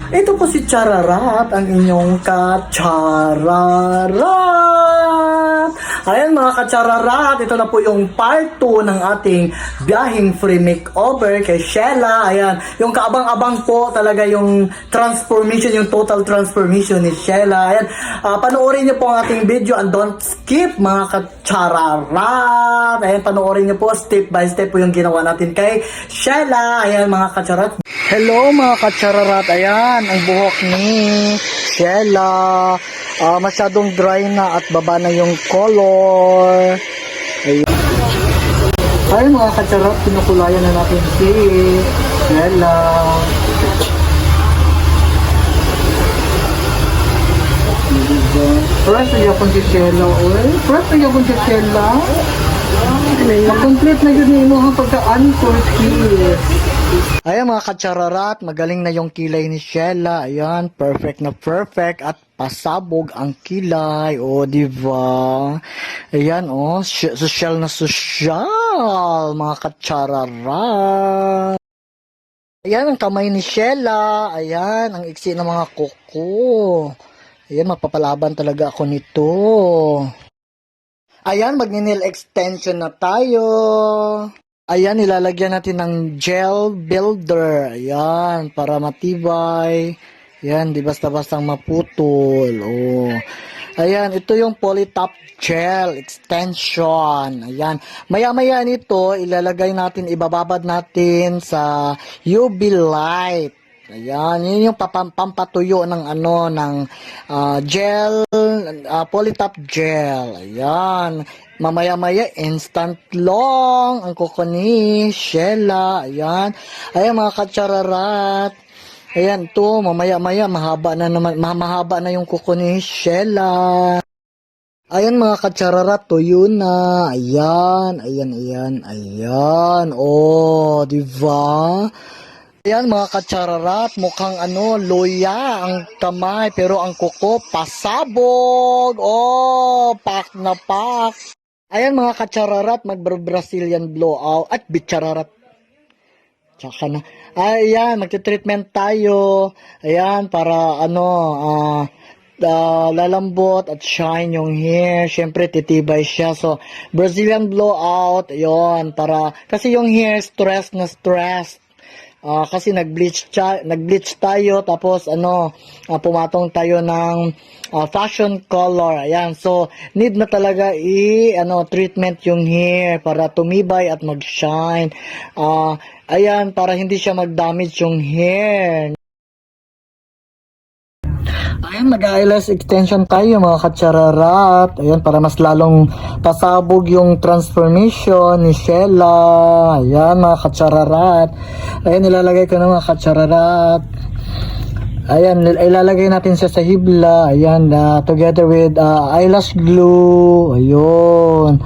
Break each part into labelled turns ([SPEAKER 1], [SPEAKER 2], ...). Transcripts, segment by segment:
[SPEAKER 1] Ito po si Chararat, ang inyong Kachararat. Ayan mga Kachararat, ito na po yung part 2 ng ating biyaheng free makeover kay Shella. Ayan, yung kaabang-abang po talaga yung transformation, yung total transformation ni Shella. Ayan, panoorin niyo po ang ating video and don't skip mga Kachararat. Ayan, panoorin niyo po step by step po yung ginawa natin kay Shella. Ayan mga Kachararat. Hello mga Kachararat, ayan ang buhok ni Shella. Masyadong dry na at baba na yung color. Ayun mga Kachararat, pinukulayan na natin si Shella. Fresh na yapon si Shella. Fresh na yapon si Shella. Mag-complete na yun yung mga pagkaan for kiss. Ayan mga Kachararat, magaling na yung kilay ni Shella. Ayan, perfect na perfect at pasabog ang kilay. O, diba? Ayan, o, social na social, mga Kachararat. Ayan, ang kamay ni Shella. Ayan, ang iksi ng mga kuko. Ayan, mapapalaban talaga ako nito. Ayan, mag-nail extension na tayo. Ayan, nilalagyan natin ng gel builder. Ayan, para matibay. Ayan, di basta-bastang maputol. Oh. Ayan, ito yung Polytop gel extension. Ayan, maya-maya nito, ilalagay natin, ibababad natin sa UV light. Ayan, yun yung pampatuyo ng gel, Polytop gel. Ayan, mamaya-maya instant long ang kuko ni Shella. Ayan, ayan mga Kachararat. Ayan to, mamaya-maya mahaba na naman, mahaba na yung kuko ni Shella. Ayan mga Kachararat, tuyo na. Ayan, ayan, ayan, ayan. Oh, diba? Ayan mga Kachararat, mukhang luya ang kamay, pero ang kuko pasabog. Oh, pak na pak. Ayan mga Kachararat, mag-Brazilian blowout at bichararat. Tsaka na. Ayan, magti-treatment tayo. Ayan, para lalambot at shine yung hair. Syempre, titibay siya. So, Brazilian blowout, ayan, para, kasi yung hair, stress na stress. Kasi nag-bleach tayo, tapos pumatong tayo ng fashion color. Ayan, so need na talaga treatment yung hair para tumibay at mag-shine. Ayan, para hindi siya mag-damage yung hair. Ayan, mag-eyelash extension tayo mga Kachararat. Ayan, para mas lalong pasabog yung transformation ni Shella. Ayan mga Kachararat. Ayan, nilalagay ko na mga Kachararat. Ayan, ilalagay natin siya sa hibla. Ayan, together with eyelash glue. Ayun.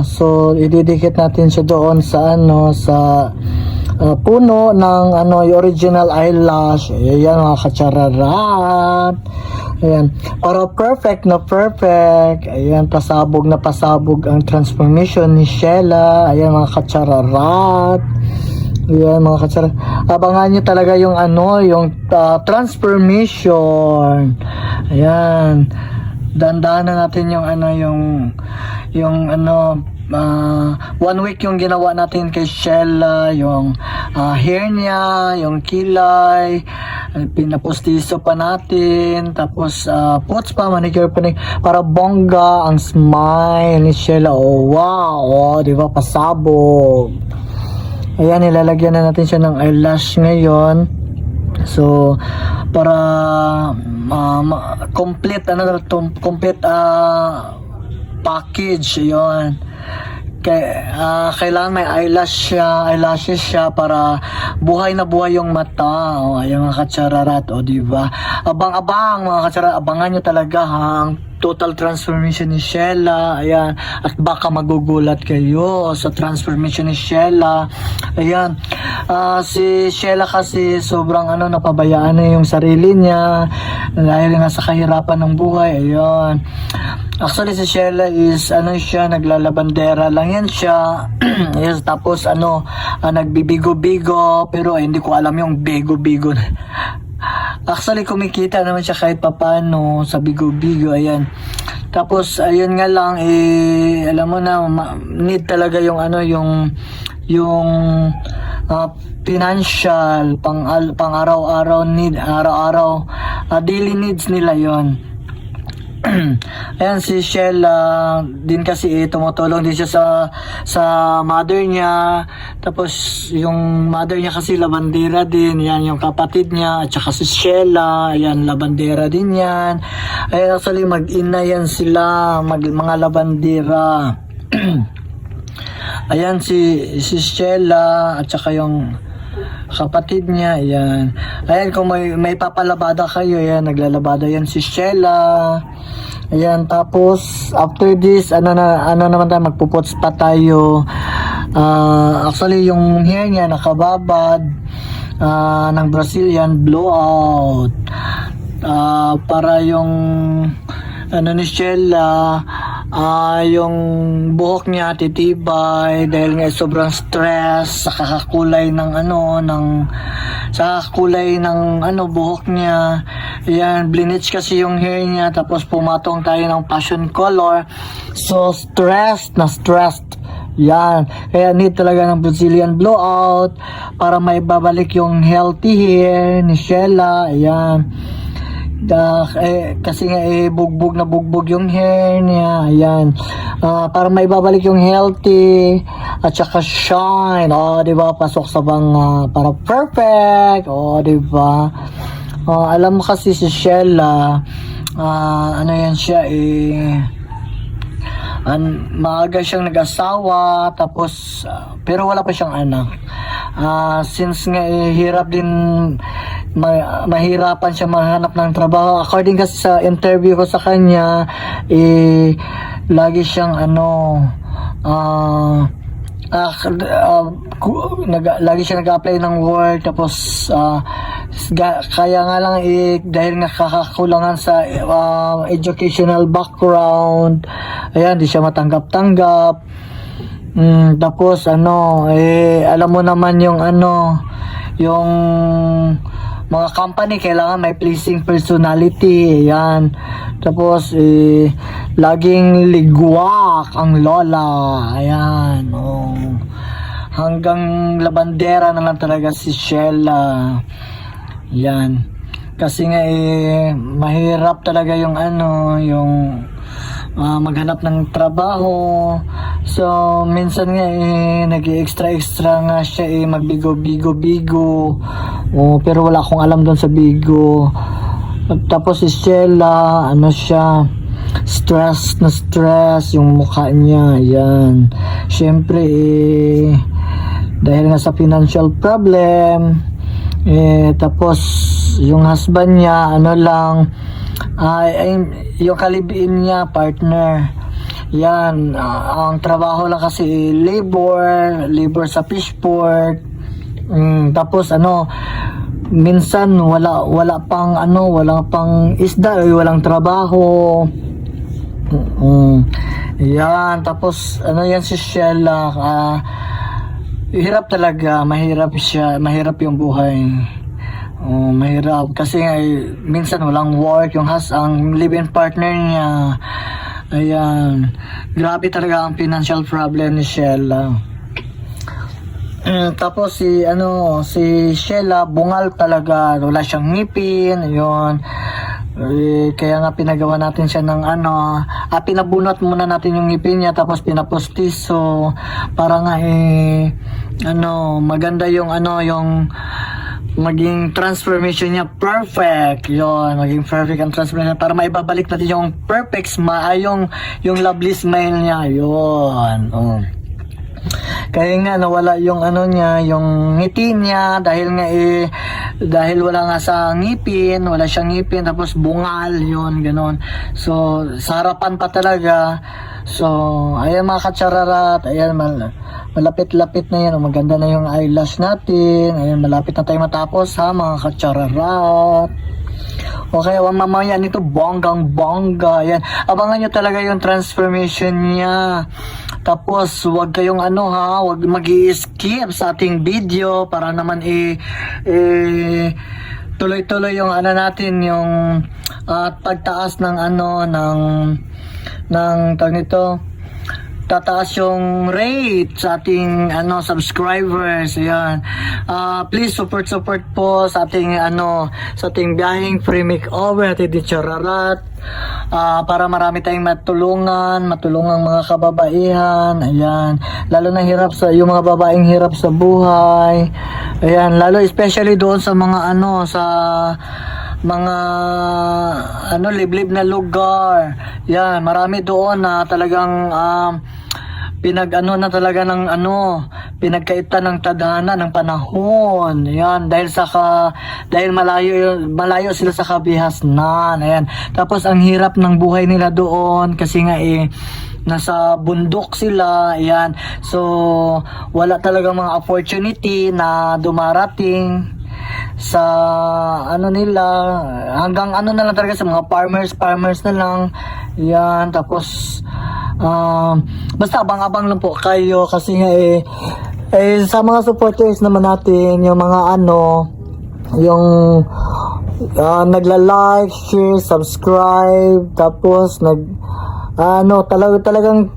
[SPEAKER 1] So ididikit natin siya doon sa puno ng yung original eyelash. Ayan mga Kachararat. Ayan, para perfect na perfect. Ayan, pasabog na pasabog ang transformation ni Shella. Ayan mga Kachararat. Ayan mga Kachararat. Abangan nyo talaga yung transformation. Ayan. Dandahan na natin yung 1 week yung ginawa natin kay Shella, yung hair niya, yung kilay, pinapustiso pa natin, tapos puts pa, manicure pa para bongga ang smile ni Shella. Oh wow, di ba pasabog. Ayan, nilalagyan na natin siya ng eyelash ngayon. So para complete package yon. Kailangan may eyelashes siya para buhay na buhay yung mata. Ayan mga Kachararat, diba? Abang-abang mga Kachararat, abangan nyo talaga ang total transformation ni Shella. Ayan, at baka magugulat kayo sa transformation ni Shella. Ayan, si Shella kasi sobrang napabayaan na yung sarili niya dahil nga sa kahirapan ng buhay. Ayan, actually si Shella is siya, naglalabandera lang yan siya. Yes, tapos nagbibigo-bigo, pero hindi ko alam yung bigo-bigo Actually, kumikita naman siya kahit papano sa Bigo-Bigo, ayan. Tapos, ayun nga lang, alam mo na, need talaga yung financial, pang araw-araw need, araw-araw, daily needs nila yon. Ayan si Shella din kasi tumutulong din siya sa mother niya. Tapos yung mother niya kasi labandera din. Yan yung kapatid niya at saka si Shella. Ayan, labandera din yan. Ayan, actually mag-ina yan sila, mga labandera. Ayan si Shella at saka yung kapatid niya. Ayan. Ayan, kung may papalabada kayo, ayan, naglalabada yan si Shella. Ayan, tapos after this, ano naman tayo, magpuputs pa tayo. Actually, yung hair niya nakababad ng Brazilian blowout. Para yung ni Shella, yung buhok niya titibay dahil nga sobrang stress sa kakakulay ng buhok niya. Ayan, blinich kasi yung hair niya, tapos pumatong tayo ng passion color. So stressed. Yan, kaya need talaga ng Brazilian blowout para maibabalik yung healthy hair ni Shella. Ayan. Kasi nga bugbog yung hair niya. Ayan, para maibabalik yung healthy at saka shine. Diba, pasok sa banga para perfect. Diba, alam mo kasi si Shella, yan siya, maaga siyang nag-asawa, tapos pero wala pa siyang anak. Since nga hirap din, mahirapan siya mahanap ng trabaho. According kasi sa interview ko sa kanya, lagi siyang lagi siya nag-apply ng work, tapos kaya nga lang dahil nga kakakulangan sa educational background, ayan, di siya matanggap-tanggap. Tapos alam mo naman yung yung mga company kailangan may pleasing personality. Ayan, tapos laging ligwak ang lola. Ayan, hanggang labandera na lang talaga si Shella. Yan, kasi nga mahirap talaga yung maghanap ng trabaho. So minsan nga nag-extra nga siya magbigo. Pero wala akong alam doon sa Bigo. Tapos si Shella, siya, stress yung mukha niya. Yan, syempre dahil nga sa financial problem. Tapos yung husband niya yung kalibin niya, partner. Yan, ang trabaho lang kasi labor sa fishport. Tapos minsan wala pang isda, walang trabaho. Yan, tapos yan si Shella, hirap talaga, mahirap yung buhay. Mahirap kasi minsan walang work ang live-in partner niya. Ayan, grabe talaga ang financial problem ni Shella. Tapos si Shella, bungal talaga, wala siyang ngipin. Ayun, kaya nga pinagawa natin siya ng pinabunot muna natin yung ngipin niya, tapos pinapostiso para nga maganda yung yung maging transformation niya perfect. Yon, maging perfect ang transformation para maibabalik natin yung perfect smile, yung lovely smile niya. Yon. Kaya nga nawala yung niya, yung ngiti niya dahil wala nga sa ngipin, wala siyang ngipin, tapos bungal, yon, ganon. So sa harapan pa talaga. So ayan mga katsararat, ayan, malapit-lapit na yan. Maganda na yung eyelash natin. Ayan, malapit na tayo matapos ha mga katsararat. Okay, mamaya nito bonggang-bongga. Ayan, abangan nyo talaga yung transformation niya. Tapos wag kayong wag mag-i-skip sa ating video para naman tuloy-tuloy yung ano natin, yung pagtaas ng ng tawag nito, tataas yung rate sa ating subscribers. Ayan. Please support po sa ating sa ating biyaheng free makeover at Teacher Rarat, para marami tayong matulungan mga kababaihan. Ayan. Lalo na yung mga babaeng hirap sa buhay. Ayan, lalo especially doon sa mga sa mga liblib na lugar. Yan, marami doon na talagang na talaga ng pinagkaitan ng tadhana ng panahon. Ayan, dahil malayo sila sa kabihasnan. Ayan. Tapos ang hirap ng buhay nila doon kasi nga nasa bundok sila. Ayan. So wala talaga mga opportunity na dumarating sa nila, hanggang na lang talaga sa mga farmers na lang. Yan, tapos basta abang-abang lang po kayo kasi nga sa mga supporters naman natin, yung mga yung nagla-like, share, subscribe, tapos talagang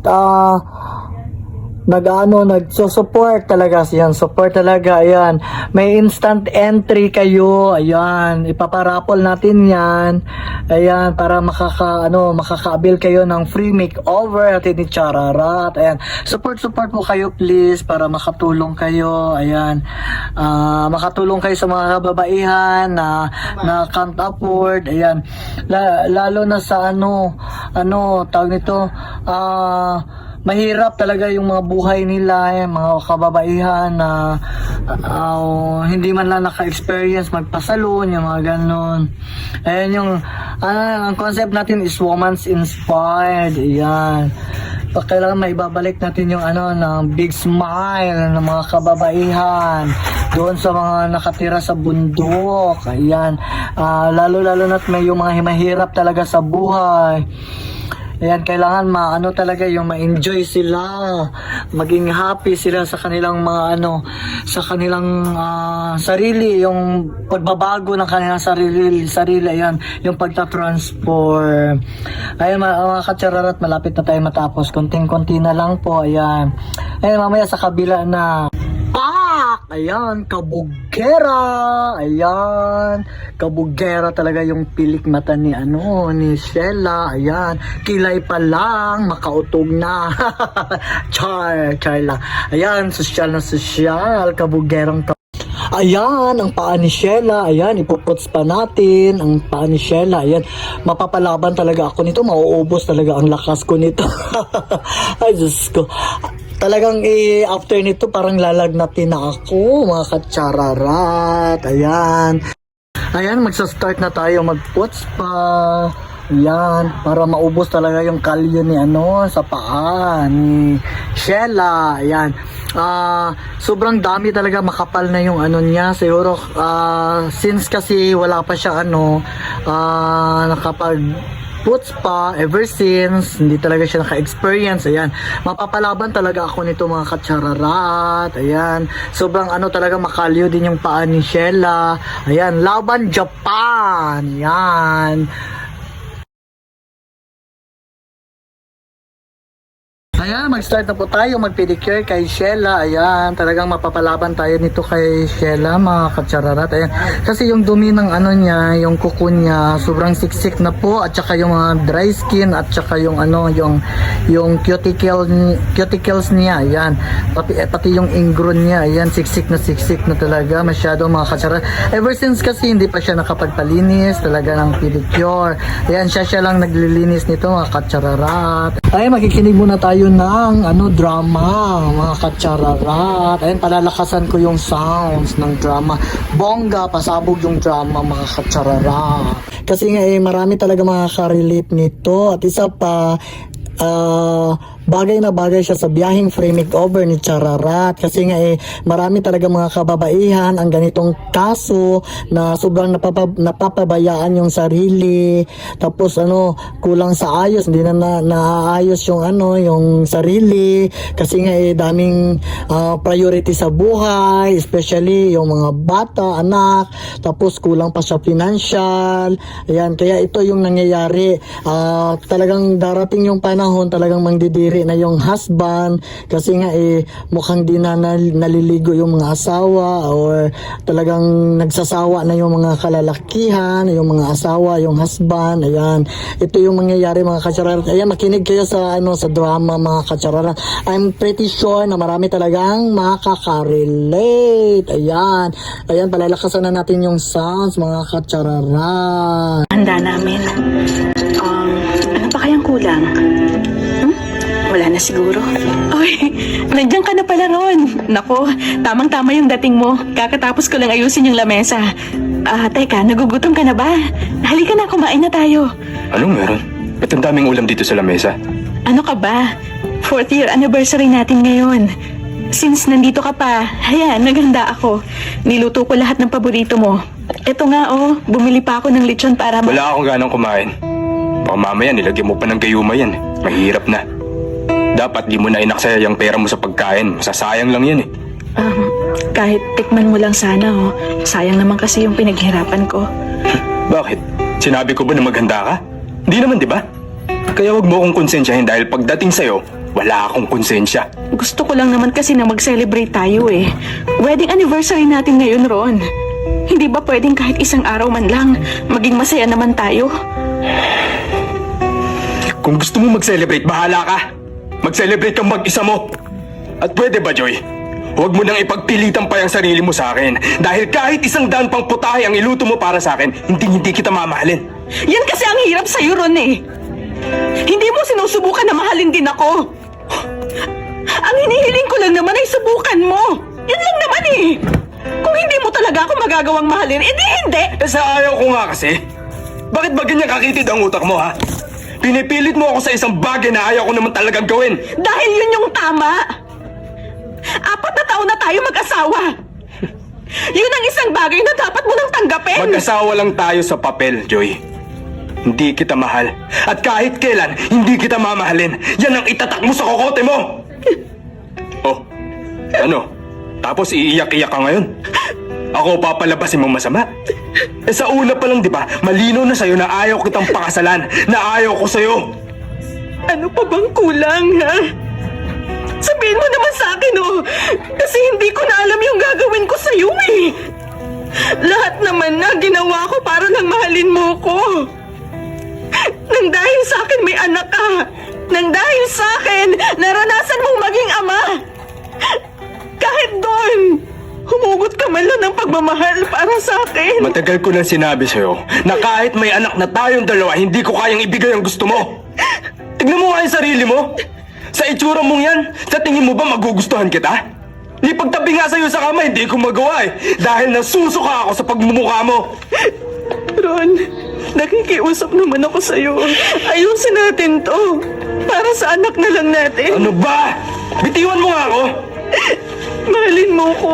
[SPEAKER 1] nagsusupport talaga siyan, support talaga. Ayan, may instant entry kayo. Ayan, ipaparapol natin yan. Ayan, para makakaabil kayo ng free makeover at ni Chararat. Ayan, support po kayo please, para makatulong kayo. Ayan, makatulong kayo sa mga kababaihan na can't afford. Ayan, lalo na sa tawag nito, mahirap talaga yung mga buhay nila, mga kababaihan na hindi man lang naka-experience magpasalon, yung mga ganon. Ayan, ang concept natin is woman's inspired. Ayan, kailangan maibabalik natin yung ng big smile ng mga kababaihan doon sa mga nakatira sa bundok. Ayan, lalo na yung mga mahirap talaga sa buhay. Ayan, kailangan talaga yung ma-enjoy sila, maging happy sila sa kanilang mga sa kanilang sarili, yung pagbabago ng kanilang sarili. Ayan, yung pagta-transform. Ayan, mga Kachararat, malapit na tayo matapos, konting-konti na lang po. Ayan, mamaya sa kabila na ayan, kabugera. Ayan, kabugera talaga yung pilik mata ni Sheila. Ayan, kilay pa lang, makautog na. char lang. Ayan, sosyal na sosyal, kabugerang Ayan, ang paa ni Sheila. Ayan, ipuputs pa natin ang paa ni Sheila. Ayan, mapapalaban talaga ako nito. Mauubos talaga ang lakas ko nito. Ay, Diyos ko. Talagang after nito parang lalagnatin na ako, mga Kachararat. Ayan. Ayan, magsa-start na tayo mag-puts pa. Ayan, para maubos talaga yung kalyo ni sa paa ni Sheila. Ayan. Sobrang dami talaga, makapal na yung niya. Siguro since kasi wala pa siya nakapag puts pa, ever since hindi talaga siya naka-experience. Ayan, mapapalaban talaga ako nito, mga Kachararat. Ayan, sobrang talaga makalyo din yung paa ni Sheila. Ayan, laban Japan. Ayan. Ayan, mag-start na po tayo mag-pedicure kay Sheila. Ayan, talagang mapapalaban tayo nito kay Sheila, mga Kachararat. Ayan, kasi yung dumi ng niya, yung kuko niya, sobrang siksik na po, at saka yung mga dry skin, at saka yung yung cuticles niya. Ayan, pati yung ingrown niya. Ayan, siksik na talaga, masyado, mga Kachararat. Ever since kasi hindi pa siya nakapagpalinis talaga ng pedicure. Ayan, siya lang naglilinis nito, mga Kachararat. Ay, makikinig muna tayo ng drama, mga Kachararat. Ayun, palalakasan ko yung sounds ng drama. Bongga, pasabog yung drama, mga Kachararat. Kasi nga marami talaga makaka-relate nito. At isa pa, bagay na bagay siya sa biyaheng free makeover ni Chararat. Kasi nga marami talaga mga kababaihan ang ganitong kaso na sobrang napapabayaan yung sarili. Tapos kulang sa ayos, hindi na naayos yung yung sarili. Kasi nga daming priority sa buhay, especially yung mga bata, anak. Tapos kulang pa sa financial. Ayan, kaya ito yung nangyayari. Talagang darating yung panahon, talagang mangdidiri na yung husband kasi nga mukhang di na naliligo yung mga asawa or talagang nagsasawa na yung mga kalalakihan, yung mga asawa, yung husband. Ayan, ito yung mangyayari mga katsararat. Ayan, makinig kayo sa sa drama mga katsararat. I'm pretty sure na marami talagang makaka-relate. Ayan, palalakasan na natin yung sounds mga katsararat.
[SPEAKER 2] Handa namin. Ano pa kayang kulang? Wala na siguro. Ay, nandiyan ka na pala Ron. Nako, tamang-tama yung dating mo. Kakatapos ko lang ayusin yung lamesa. Teka, nagugutom ka na ba? Halika na, kumain na tayo.
[SPEAKER 3] Anong meron? Ba't ang daming ulam dito sa lamesa?
[SPEAKER 2] Ano ka ba? 4th year anniversary natin ngayon. Since nandito ka pa, naghanda ako. Niluto ko lahat ng paborito mo. Eto nga bumili pa ako ng lechon para
[SPEAKER 3] Wala akong ganang kumain. Baka mamaya nilagyan mo pa ng gayuma yan. Mahirap na. Dapat di mo na inaksaya yung pera mo sa pagkain. Masasayang lang yan
[SPEAKER 2] kahit tikman mo lang sana Sayang naman kasi yung pinaghirapan ko.
[SPEAKER 3] Bakit? Sinabi ko ba na maghanda ka? Hindi naman, di ba? Kaya wag mo akong konsensyahin dahil pagdating sa'yo, wala akong konsensya.
[SPEAKER 2] Gusto ko lang naman kasi na mag-celebrate tayo Wedding anniversary natin ngayon, Ron. Hindi ba pwedeng kahit isang araw man lang maging masaya naman tayo?
[SPEAKER 3] Kung gusto mo mag-celebrate, bahala ka. Mag-celebrate kang mag-isa mo. At pwede ba, Joy? Huwag mo nang ipagpilitan pa yung sarili mo sa akin. Dahil kahit 100 pang putahe ang iluto mo para sa akin, hindi kita mamahalin.
[SPEAKER 2] Yan kasi ang hirap sa'yo, Ron Hindi mo sinusubukan na mahalin din ako. Ang hinihiling ko lang naman ay subukan mo. Yan lang naman Kung hindi mo talaga ako magagawang mahalin, edi hindi.
[SPEAKER 3] Sa ayaw ko nga kasi. Bakit ba ganyan kakitid ang utak mo, ha? Pinipilit mo ako sa isang bagay na ayaw ko naman talagang gawin.
[SPEAKER 2] Dahil yun yung tama. 4 na taon na tayo mag-asawa. Yun ang isang bagay na dapat mo nang tanggapin.
[SPEAKER 3] Mag-asawa lang tayo sa papel, Joy. Hindi kita mahal. At kahit kailan, hindi kita mamahalin. Yan ang itatak mo sa kokote mo. Oh, ano? Tapos iiyak-iyak ka ngayon? Ako papalabasin mo masama? Sa una pa lang, di ba, malinaw na sa'yo na ayaw kitang pakasalan, na ayaw ko sa'yo.
[SPEAKER 2] Ano pa bang kulang, ha? Sabihin mo naman sa akin, Kasi hindi ko na alam yung gagawin ko sa'yo, Lahat naman na ginawa ko para lang mahalin mo ko. Nang dahil sa akin may anak ka. Nang dahil sa akin, naranasan mong maging ama. Kahit doon, humugot ka man lang ng pagmamahal para sa akin.
[SPEAKER 3] Matagal ko nang sinabi sa'yo na kahit may anak na tayong dalawa, hindi ko kayang ibigay ang gusto mo. Tignan mo nga yung sarili mo. Sa itsura mong yan, sa tingin mo ba magugustuhan kita? Ipagtabi nga sa'yo sa kama, hindi ko magawa dahil nasusuka ako sa pagmumukha mo.
[SPEAKER 2] Ron, nakikiusap naman ako sa'yo. Ayusin natin to. Para sa anak na lang natin.
[SPEAKER 3] Ano ba? Bitiwan mo nga ako.
[SPEAKER 2] Mahalin mo ko.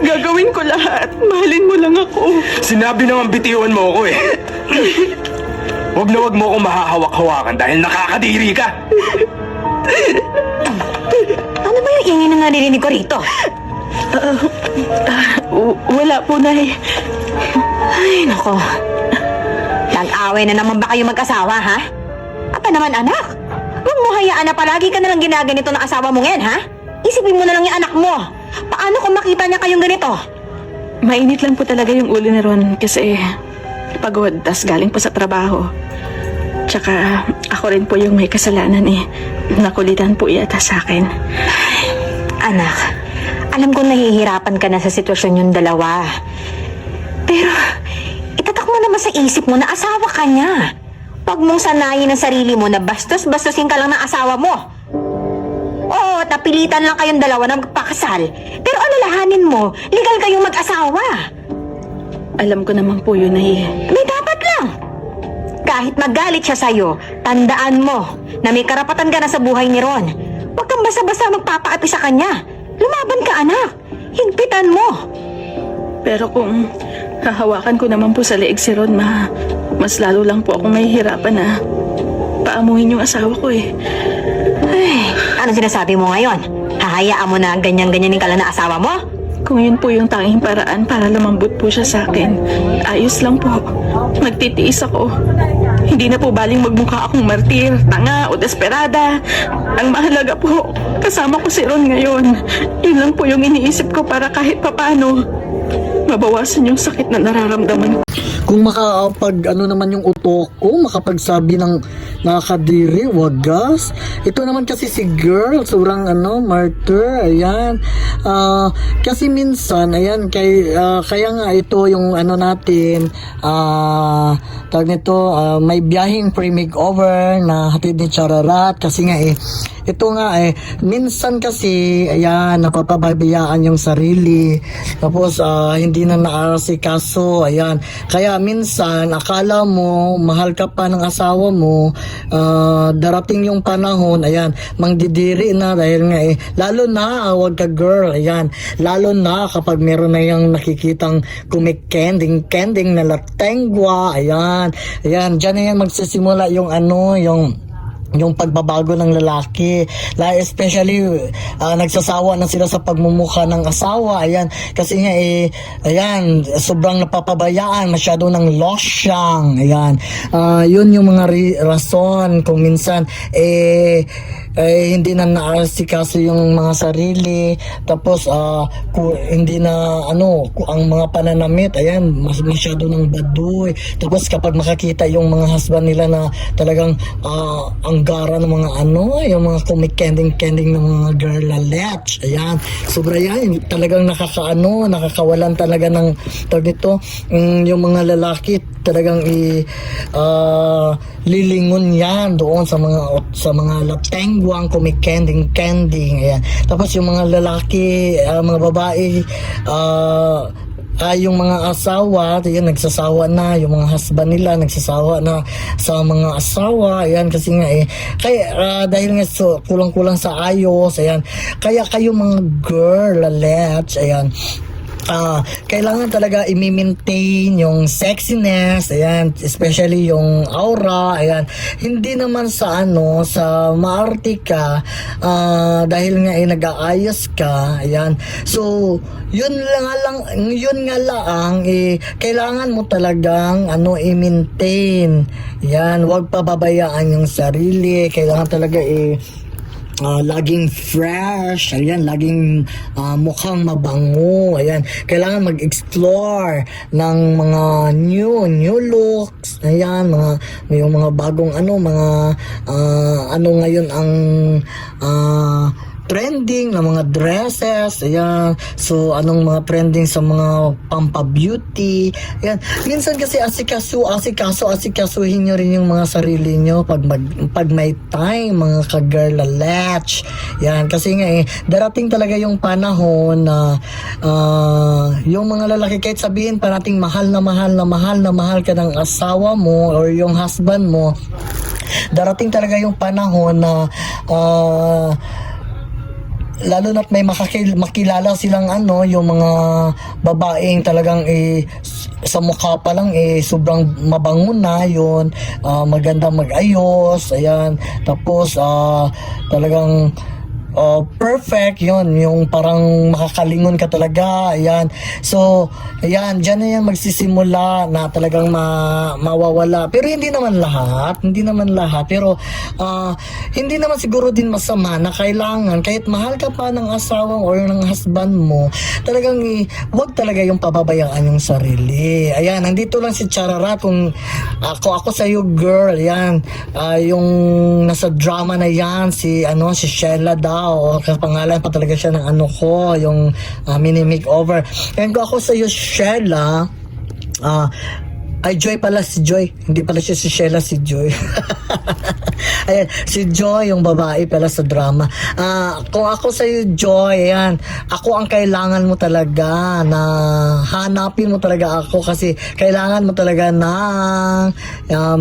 [SPEAKER 2] Gagawin ko lahat. Mahalin mo lang ako.
[SPEAKER 3] Sinabi naman bitiwan mo ako Wag na wag mo akong mahahawak-hawakan dahil nakakadiri ka.
[SPEAKER 4] Ano ba yung ingay na naririnig ko rito?
[SPEAKER 2] Wala po, Nay.
[SPEAKER 4] Ay, nako. Nag-away na naman ba kayo mag-asawa, ha? Apa naman, anak? Huwag mo hayaan na palagi ka na lang ginaganito ng asawa mo ngayon, ha? Isipin mo na lang yung anak mo. Paano kung makita niya kayong ganito?
[SPEAKER 2] Mainit lang po talaga yung ulo ni Ron kasi pagod, tas galing pa sa trabaho. Tsaka ako rin po yung may kasalanan Nakulitan po yata sa akin.
[SPEAKER 4] Anak, alam kong nahihirapan ka na sa sitwasyon yung dalawa. Pero, itatak mo naman sa isip mo na asawa ka niya. Huwag mong sanayin ang sarili mo na bastos-bastosin ka lang ng asawa mo. Oo, tapilitan lang kayong dalawa na magpakasal. Pero alalahanin mo, legal kayong mag-asawa.
[SPEAKER 2] Alam ko naman po yun
[SPEAKER 4] May dapat lang. Kahit magalit siya sa'yo, tandaan mo na may karapatan ka na sa buhay ni Ron. Huwag kang basta-basta magpapaapi sa kanya. Lumaban ka, anak. Higpitan mo.
[SPEAKER 2] Pero kung hahawakan ko naman po sa leeg si Ron, mas lalo lang po akong mahihirapan na paamuhin yung asawa ko eh.
[SPEAKER 4] Ay, ano sinasabi mo ngayon? Hahayaan mo na ganyan-ganyanin ka lang na asawa mo?
[SPEAKER 2] Kung yun po yung tanging paraan para lumambot po siya sa akin, ayos lang po. Magtitiis ako. Hindi na po baling magmukha akong martir, tanga o desperada. Ang mahalaga po, kasama ko si Ron ngayon. Yun lang po yung iniisip ko para kahit papano mabawasan yung sakit na nararamdaman ko.
[SPEAKER 1] Kung ano naman yung utok ko, makapagsabi ng nakakadiri, wagas. Ito naman kasi si girl, sobrang martyr, ayan. Kasi minsan, ayan, kaya nga ito yung natin, tawag nito, may biyaheng pre-makeover na hatid ni Chararat, kasi nga ito nga minsan kasi, ayan, napapabayaan yung sarili, tapos hindi na naasikaso, ayan. Kaya minsan, akala mo, mahal ka pa ng asawa mo, darating yung panahon, ayan, mangdidiri na dahil nga lalo na, wag ka girl, ayan, lalo na kapag meron na yung nakikitang kumikending na latengwa, ayan, dyan na yan magsisimula yung yung pagbabago ng lalaki, especially nagsasawa na sila sa pagmumukha ng asawa, ayan, kasi nga ayan, sobrang napapabayaan, masyado ng losyang, ayan, yun yung mga rason kung minsan hindi na naasikaso yung mga sarili, tapos hindi na ang mga pananamit, ayan, masyado ng baduy, tapos kapag makakita yung mga husband nila na talagang ang gara ng mga yung mga kumikending ng mga girlalets, ayan, sobra yan, talagang nakakawalan talaga ng dito, yung mga lalaki talagang lilingon yan doon sa mga latengwang kumikending, ayan. Tapos yung mga lalaki, mga babae, yung mga asawa, ayan, nagsasawa na, yung mga husband nila nagsasawa na sa mga asawa, ayan, kasi nga kaya dahil nga kulang-kulang sa ayos, ayan, kaya kayo mga girlalets, ayan, kailangan talaga i-maintain yung sexiness, ayan, especially yung aura, ayan, hindi naman sa sa maarte ka, dahil nga nag-aayos ka, ayan, so yun nga lang kailangan mo talagang i-maintain, yan, huwag pababayaan yung sarili, kailangan talaga laging fresh, ayan, laging mukhang mabango, ayan, kailangan mag-explore ng mga new looks, ayan, yung mga bagong mga ngayon ang trending na mga dresses, ayan, so anong mga trending sa mga pampa-beauty, ayan, minsan kasi asikasuhin nyo rin yung mga sarili nyo pag may time, mga ka-girlalets, yan, kasi nga darating talaga yung panahon na yung mga lalaki, kahit sabihin pa nating mahal ka ng asawa mo or yung husband mo, darating talaga yung panahon na lalo na't may makilala silang yung mga babaeng talagang sa mukha pa lang sobrang mabango na yun, maganda mag-ayos, ayan, tapos talagang perfect yun, yung parang makakalingon ka talaga, ayan, so ayan, dyan na yan magsisimula na talagang mawawala, pero hindi naman lahat, pero hindi naman siguro din masama na kailangan, kahit mahal ka pa ng asawa or ng husband mo, talagang wag talaga yung pababayaan yung sarili, ayan, nandito lang si Chararat, kung ako sa'yo girl, ayan, yung nasa drama na yan, si Sheila daw, o kapangalan pa talaga siya ng yung mini makeover. And kung ako sa iyo, Sheila, Ay, Joy pala si Joy. Hindi pala siya si Sheila, si Joy. Ayan, si Joy, yung babae pala sa drama. Kung ako sa'yo, Joy, ayan, ako ang kailangan mo talaga na hanapin mo talaga ako kasi kailangan mo talaga ng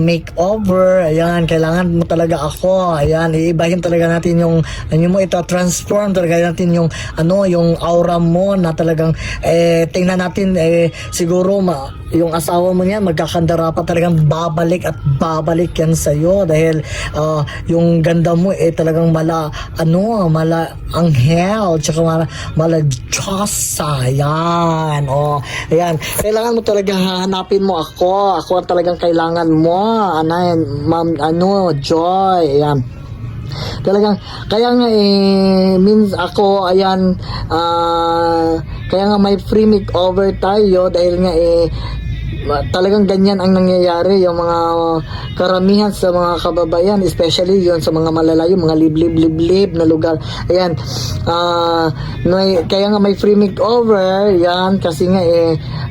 [SPEAKER 1] makeover. Ayan, kailangan mo talaga ako. Ayan, iibahin talaga natin yung, mo ito, transform talaga natin yung, yung aura mo na talagang, tingnan natin, siguro, yung asawa mo niyan, magkakandara pa talagang babalik at babalik yan sa'yo dahil yung ganda mo talagang mala anghel tsaka mala Diyosa yan. Ayan, kailangan mo talaga hanapin mo ako ang talagang kailangan mo, ma'am, Joy. Ayan, talagang kaya nga means ako, ayan, kaya nga may free makeover tayo dahil nga talagang ganyan ang nangyayari yung mga karamihan sa mga kababayan, especially yon sa mga malalayo, mga liblib na lugar. Ayan, kaya nga may free makeover yan kasi nga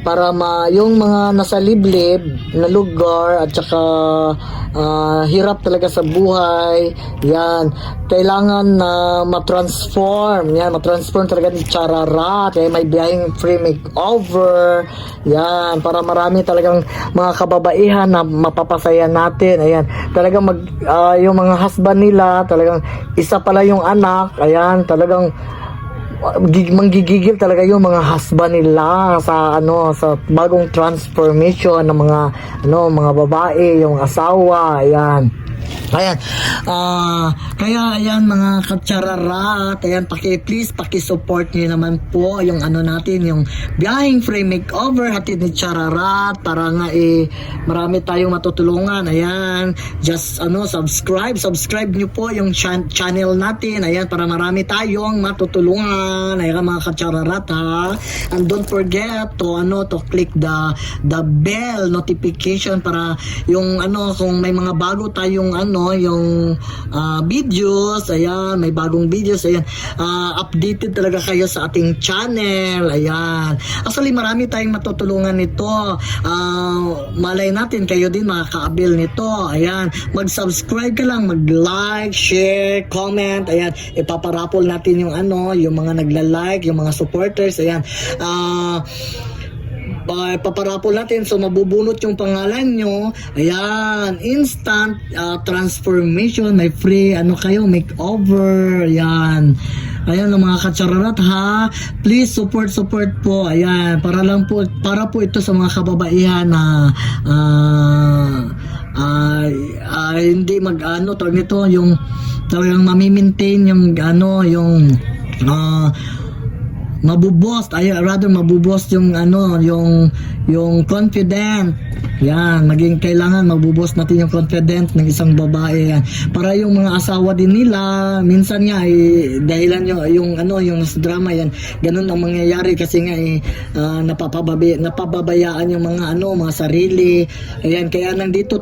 [SPEAKER 1] para yung mga nasa liblib na lugar at saka hirap talaga sa buhay, yan, kailangan na matransform talaga ni Chararat. Kaya may biyaheng free makeover yan para marami talagang mga kababaihan na mapapasaya natin. Ayan, talagang yung mga husband nila, talagang isa pala yung anak, ayan, talagang manggigigil talaga yung mga husband nila sa sa bagong transformation ng mga babae, yung asawa. Ayan. Ayan, kaya ayan mga katsararat, ayan, please paki-support niyo naman po yung natin, yung biyaheng free makeover hatid ni Chararat para nga marami tayong matutulungan. Ayan, just subscribe niyo po yung channel natin, ayan, para marami tayong matutulungan. Ayan mga katsararat, ha, and don't forget to click the bell notification para yung kung may mga bago tayong yung videos, ayan, may bagong videos, ayan, updated talaga kayo sa ating channel. Ayan, actually marami tayong matutulungan nito. Malay natin kayo din makakaabil nito. Ayan, mag-subscribe ka lang, mag-like, share, comment. Ayan, ipaparapol natin yung yung mga nagla-like, yung mga supporters. Ayan, paparapol natin, so mabubunot yung pangalan nyo. Ayan, instant transformation, may free kayo makeover. Ayan, ayan mga katsararat, ha, please support po. Ayan, para po ito sa mga kababaihan na hindi tawag nito, yung talagang mamimaintain yung mabubost, mabubost yung yung confident. Yan, kailangan mabubost natin yung confident ng isang babae. Yan, para yung mga asawa din nila minsan nga dahilan yung sa drama yan, ganun ang mangyayari kasi nga napababayaan yung mga mga sarili. Ayan, kaya nandito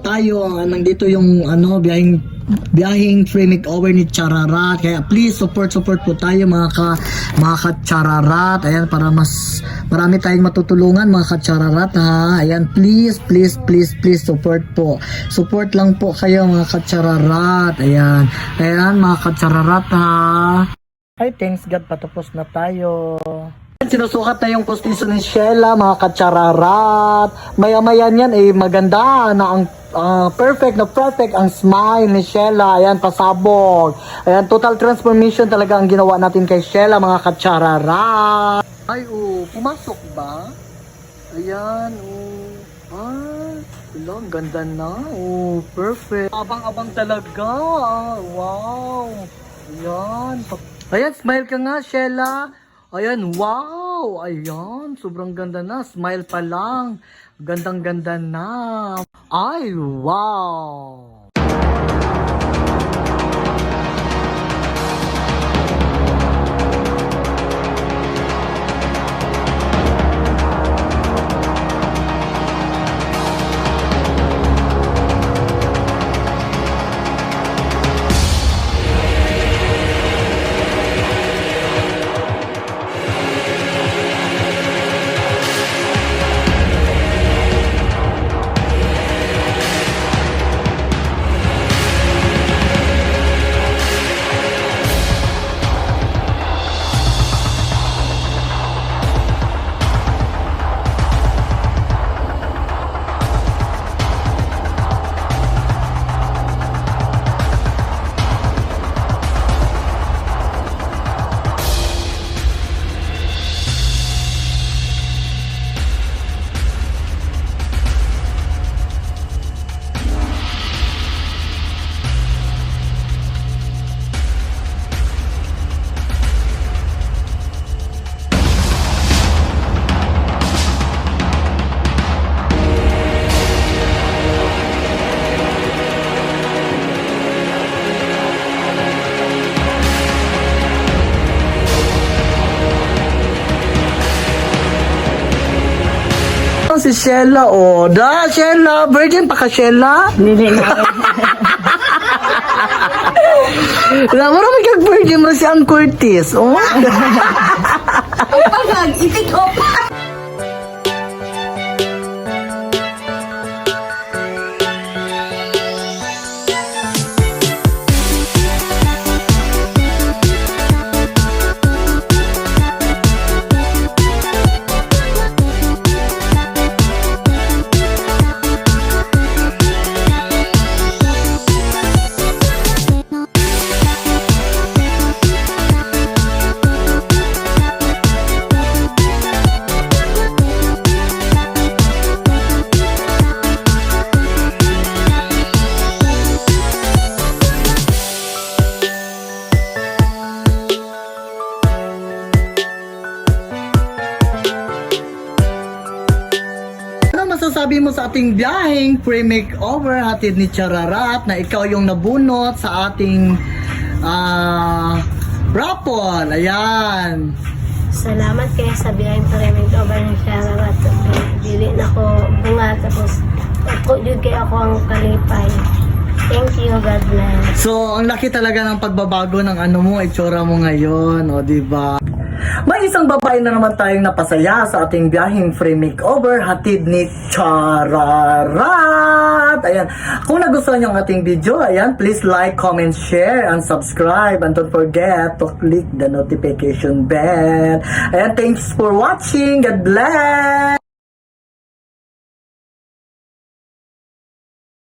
[SPEAKER 1] yung biyaheng free makeover ni Chararat. Kaya please support po tayo mga ka-Chararat. Ayan, para mas marami tayong matutulungan mga ka-Chararat, ha. Ayan, please support po. Support lang po kayo mga ka-Chararat. Ayan mga ka-Chararat, ha. Ay, thanks God, patapos na tayo. Sinusukat na yung postiso ni Sheila mga katsararat. Maya-maya niyan maganda na ang perfect ang smile ni Sheila. Ayan, pasabog. Ayan, total transformation talaga ang ginawa natin kay Sheila mga katsararat. Ay, pumasok ba? Ayan, ang ganda na. Perfect. Abang-abang talaga. Wow. Ayan, smile ka nga, Sheila. Ayan, wow! Ayan, sobrang ganda na. Smile pa lang. Gandang-ganda na. Ay, wow! lang si Sheila, oh. Sheila, virgin pa ka, Sheila?
[SPEAKER 2] Dili na.
[SPEAKER 1] Wala mo naman kag-virgin mo si Ann Curtis, oh.
[SPEAKER 2] Pagag, itik off.
[SPEAKER 1] Ano masasabi mo sa ating biyaheng pre-makeover hatid ni Chararat na ikaw yung nabunot sa ating raffle? Ayan.
[SPEAKER 5] Salamat kayo sa biyayang parimig over ng Shararat. Dili na ko bunga tapos ako yun kayo ako ang kalipay. Thank you, God bless.
[SPEAKER 1] So, ang laki talaga ng pagbabago ng ano mo, itsura mo ngayon, o diba? May isang babae na naman tayong napasaya sa ating biyaheng free makeover hatid ni Chararat. Ayan. Kung nagustuhan niyo ang ating video, ayan, please like, comment, share, and subscribe. And don't forget to click the notification bell. Ayan, thanks for watching. God bless!